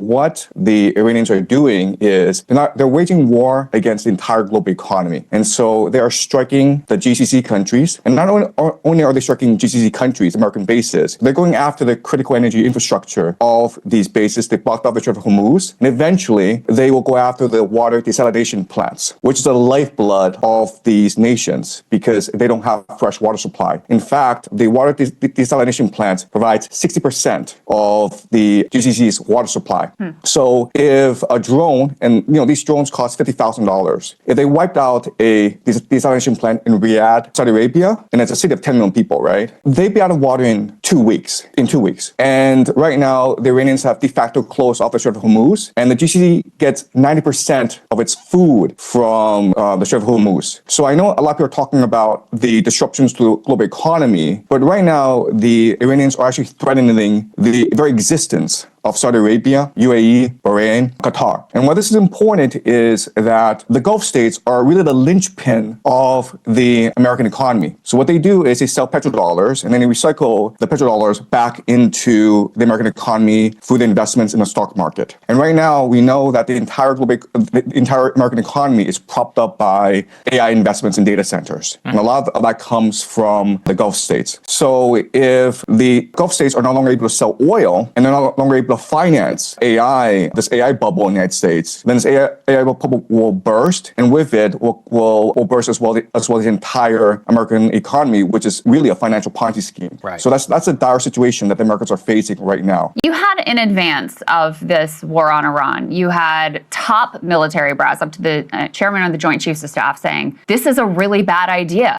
what the Iranians are doing is they're waging war against the entire global economy. And so they are striking the GCC countries. And not only are they striking GCC countries, American bases, they're going after the critical energy infrastructure of these bases. They blocked off the Strait of Hormuz. And eventually, they will go after the water desalination plants, which is the lifeblood of these nations because they don't have fresh water supply. In fact, the water desalination plants provides 60% of the GCC's water supply. So if a drone, and these drones cost $50,000, if they wiped out a desalination plant in Riyadh, Saudi Arabia, and it's a city of 10 million people, right? They'd be out of water in 2 weeks. And right now, the Iranians have de facto closed off the Strait of Hormuz, and the GCC gets 90% of its food from the Strait of Hormuz. So I know a lot of people are talking about the disruptions to the global economy, but right now, the Iranians are actually threatening the very existence of Saudi Arabia, UAE, Bahrain, Qatar. And why this is important is that the Gulf states are really the linchpin of the American economy. So what they do is they sell petrodollars and then they recycle the petrodollars back into the American economy through the investments in the stock market. And right now we know that the entire American economy is propped up by AI investments in data centers. And a lot of that comes from the Gulf states. So if the Gulf states are no longer able to sell oil and they're no longer able to finance AI, this AI bubble in the United States, then this AI bubble will burst, and with it will burst as well the entire American economy, which is really a financial Ponzi scheme. Right. So that's a dire situation that the Americans are facing right now. You had, in advance of this war on Iran, you had top military brass up to the chairman of the Joint Chiefs of Staff saying, this is a really bad idea.